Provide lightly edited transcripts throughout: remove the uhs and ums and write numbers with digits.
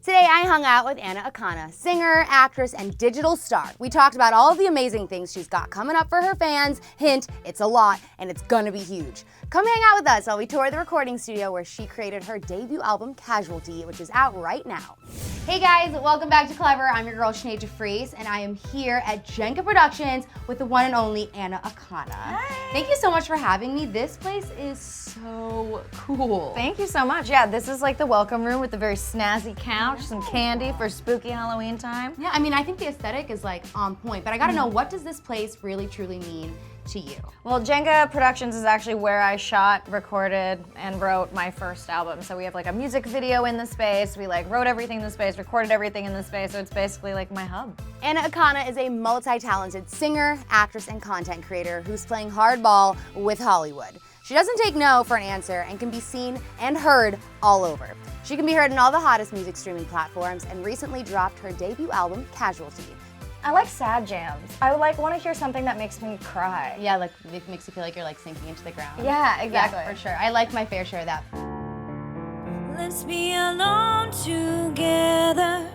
Today I hung out with Akana, singer, actress, and digital star. We talked about all of the amazing things she's got coming up for her fans. Hint, it's a lot, and it's gonna be huge. Come hang out with us while we tour the recording studio where she created her debut album, Casualty, which is out right now. Hey guys, welcome back to Clevver. I'm your girl, Sinead DeFries, and I am here at Jenga Productions with the one and only Akana. Hi. Thank you so much for having me. This place is so cool. Thank you so much. Yeah, this is like the welcome room with a very snazzy couch, some candy for spooky Halloween time. Yeah, I mean, I think the aesthetic is like on point, but I gotta know, what does this place really truly mean to you? Well, Jenga Productions is actually where I shot, recorded, and wrote my first album. So we have like a music video in the space, we like wrote everything in the space, recorded everything in the space, so it's basically like my hub. Akana is a multi-talented singer, actress, and content creator who's playing hardball with Hollywood. She doesn't take no for an answer and can be seen and heard all over. She can be heard in all the hottest music streaming platforms and recently dropped her debut album, Casualty. I like sad jams. I want to hear something that makes me cry. Yeah, like it makes you feel like you're like sinking into the ground. Yeah, exactly. Yeah, for sure. I like my fair share of that. Let's be alone together.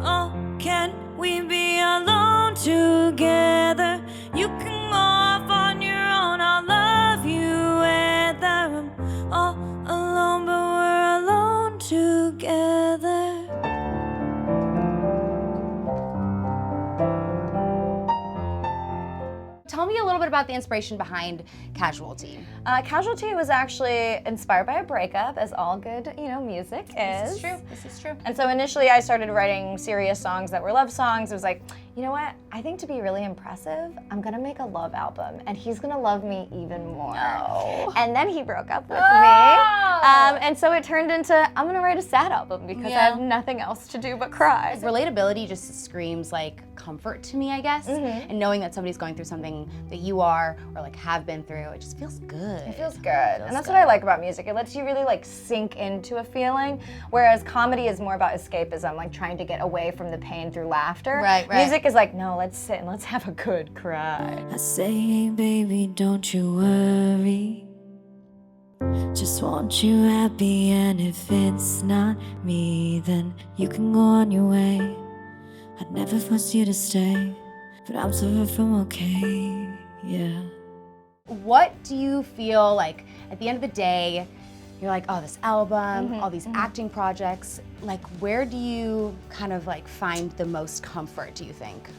Oh, can we be alone together? You can go off on your own. I'll love you whether I'm all alone, but we're alone together. Tell me a little bit about the inspiration behind Casualty. Casualty was actually inspired by a breakup, as all good, music is. This is true. This is true. And so initially I started writing serious songs that were love songs. It was like, you know what? I think to be really impressive, I'm gonna make a love album, and he's gonna love me even more. No. And then he broke up with me. And so it turned into, I'm gonna write a sad album because I have nothing else to do but cry. Relatability just screams like comfort to me, I guess. And knowing that somebody's going through something that you are or like have been through, it just feels good. It feels good. And that's what I like about music. It lets you really like sink into a feeling, whereas comedy is more about escapism, like trying to get away from the pain through laughter. Right. Music is like, no, let's sit and let's have a good cry. I say, baby, don't you worry. Just want you happy, and if it's not me, then you can go on your way. I'd never force you to stay, but I'm so far from okay, yeah. What do you feel like at the end of the day, you're like, oh, this album, all these acting projects, like where do you kind of like find the most comfort, do you think?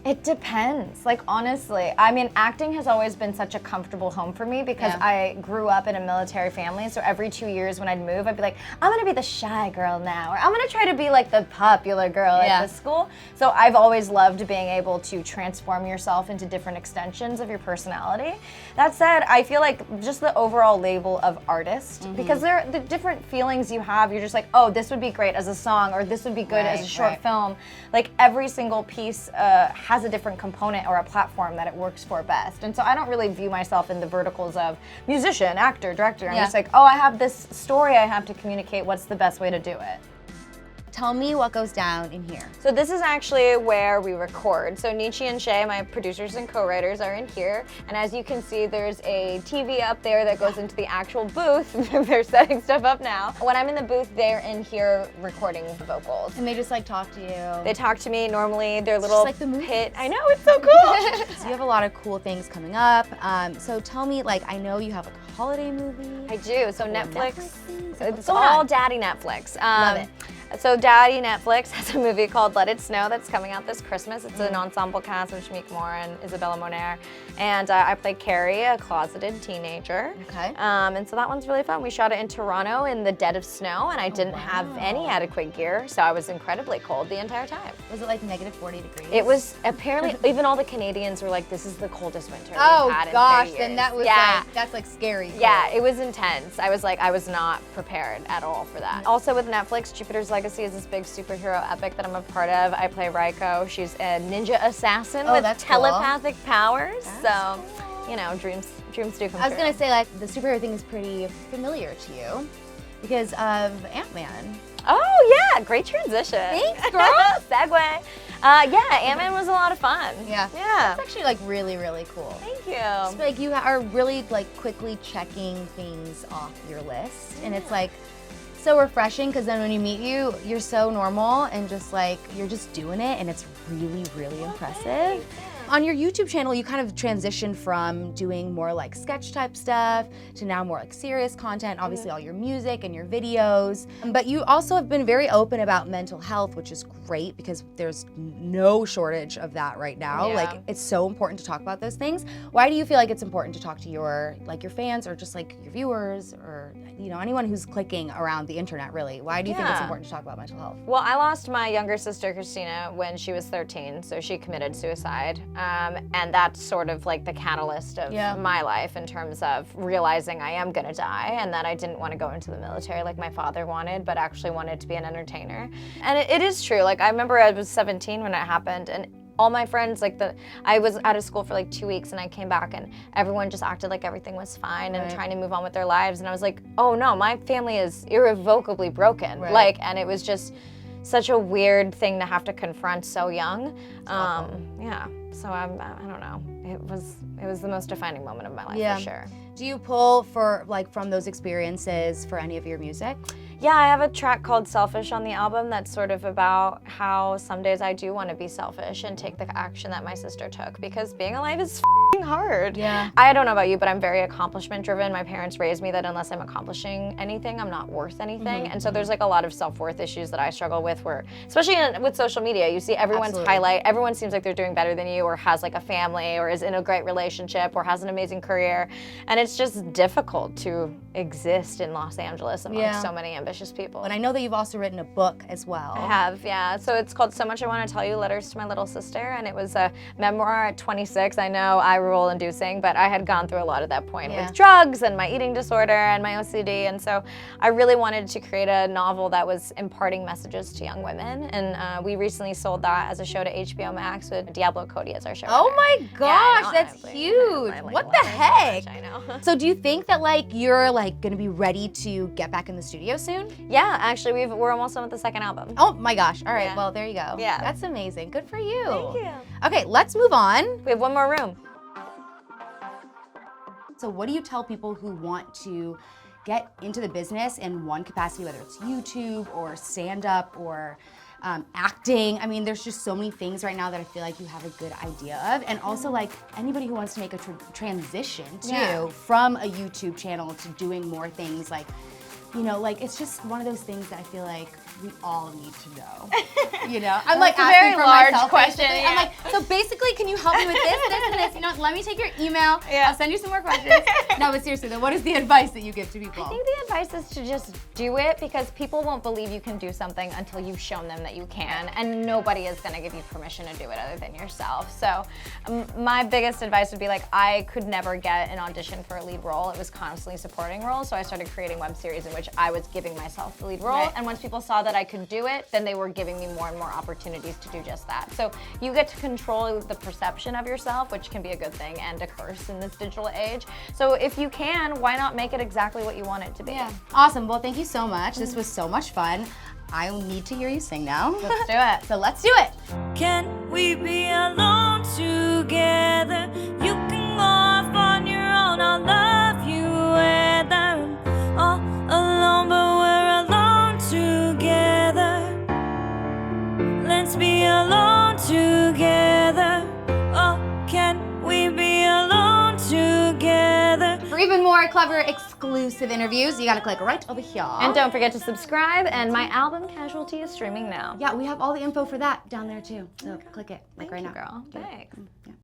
It depends, like honestly. I mean, acting has always been such a comfortable home for me because I grew up in a military family, so every 2 years when I'd move, I'd be like, I'm gonna be the shy girl now, or I'm gonna try to be like the popular girl at the school. So I've always loved being able to transform yourself into different extensions of your personality. That said, I feel like just the overall label of artist, because there are the different feelings you have, you're just like, oh, this would be great as a song, or this would be good as a short film. Like every single piece has a different component or a platform that it works for best. And so I don't really view myself in the verticals of musician, actor, director. I'm just like, oh, I have this story I have to communicate. What's the best way to do it? Tell me what goes down in here. So this is actually where we record. So Nietzsche and Shay, my producers and co-writers, are in here. And as you can see, there's a TV up there that goes into the actual booth. They're setting stuff up now. When I'm in the booth, they're in here recording the vocals. And they just like talk to you. They talk to me normally. Their little like the movies. pit. I know, it's so cool. So you have a lot of cool things coming up. So tell me, like, I know you have like a holiday movie. I do. So Netflix. Things. It's all Daddy Netflix. Love it. So Daddy Netflix has a movie called Let It Snow that's coming out this Christmas. It's an ensemble cast of Shamik Moore and Isabella Moner. And I play Carrie, a closeted teenager. Okay. And so that one's really fun. We shot it in Toronto in the dead of snow, and I didn't have any adequate gear, so I was incredibly cold the entire time. Was it like negative 40 degrees? It was apparently, even all the Canadians were like, this is the coldest winter we've had in 30 years. Then that was like, that's like scary. Yeah, it was intense. I was like, I was not prepared at all for that. Also with Netflix, Jupiter's Legacy is this big superhero epic that I'm a part of. I play Raiko. She's a ninja assassin with telepathic powers. So, you know, dreams do come true. I was gonna say, like, the superhero thing is pretty familiar to you because of Ant-Man. Oh yeah, great transition. Thanks, girl. Segue. Yeah, Ant-Man was a lot of fun. Yeah. Yeah. It's actually like really, really cool. Thank you. Just, like you are really like quickly checking things off your list, and it's like so refreshing because then when you meet you, you're so normal and just like, you're just doing it and it's really, really impressive. On your YouTube channel, you kind of transitioned from doing more like sketch type stuff to now more like serious content, obviously all your music and your videos. But you also have been very open about mental health, which is great because there's no shortage of that right now. Yeah. Like it's so important to talk about those things. Why do you feel like it's important to talk to your fans or just like your viewers or anyone who's clicking around the internet really? Why do you think it's important to talk about mental health? Well, I lost my younger sister, Christina, when she was 13, so she committed suicide. And that's sort of like the catalyst of my life in terms of realizing I am gonna die and that I didn't want to go into the military like my father wanted, but actually wanted to be an entertainer. And it is true, like I remember I was 17 when it happened, and all my friends, I was out of school for like 2 weeks and I came back and everyone just acted like everything was fine and trying to move on with their lives. And I was like, oh no, my family is irrevocably broken. And it was just such a weird thing to have to confront so young. Yeah, so I don't know. It was the most defining moment of my life for sure. Do you pull from those experiences for any of your music? Yeah, I have a track called Selfish on the album that's sort of about how some days I do want to be selfish and take the action that my sister took, because being alive is hard. Yeah. I don't know about you, but I'm very accomplishment driven. My parents raised me that unless I'm accomplishing anything, I'm not worth anything. And so there's like a lot of self-worth issues that I struggle with where, especially with social media, you see everyone's highlight, everyone seems like they're doing better than you or has like a family or is in a great relationship or has an amazing career. And it's just difficult to exist in Los Angeles amongst so many ambitious people. And I know that you've also written a book as well. I have, yeah. So it's called So Much I Want to Tell You, Letters to My Little Sister, and it was a memoir at 26. I know eye roll inducing, but I had gone through a lot at that point with drugs and my eating disorder and my OCD, and so I really wanted to create a novel that was imparting messages to young women, and we recently sold that as a show to HBO Max with Diablo Cody as our show. Oh my gosh, that's huge. What the heck? I know. So do you think that you're gonna be ready to get back in the studio soon? Yeah, actually we're almost done with the second album. Oh my gosh, all right, well there you go. Yeah. That's amazing, good for you. Thank you. Okay, let's move on. We have one more room. So what do you tell people who want to get into the business in one capacity, whether it's YouTube or stand-up or acting? I mean, there's just so many things right now that I feel like you have a good idea of. And also anybody who wants to make a transition too from a YouTube channel to doing more things it's just one of those things that I feel like we all need to know. I'm That's a asking very for large myself, question. basically. I'm so basically, can you help me with this, and this? Let me take your email. Yeah. I'll send you some more questions. No, but seriously though, what is the advice that you give to people? I think the advice is to just do it, because people won't believe you can do something until you've shown them that you can, and nobody is gonna give you permission to do it other than yourself. So my biggest advice would be I could never get an audition for a lead role. It was constantly supporting roles, so I started creating web series in which I was giving myself the lead role, and once people saw that I could do it, then they were giving me more and more opportunities to do just that. So you get to control the perception of yourself, which can be a good thing and a curse in this digital age. So if you can, why not make it exactly what you want it to be? Yeah. Awesome. Well, thank you so much. This was so much fun. I need to hear you sing now. Let's do it. So let's do it. Can we be alone together? You can go off on your own. I'll love you whether I'm all alone, but we're alone together. Let's be alone together. Oh, can we be alone together? For even more Clevver exclusive interviews, you gotta click right over here. And don't forget to subscribe, and my album Casualty is streaming now. Yeah, we have all the info for that down there too. So click it, right now. Girl. Thanks. Yeah.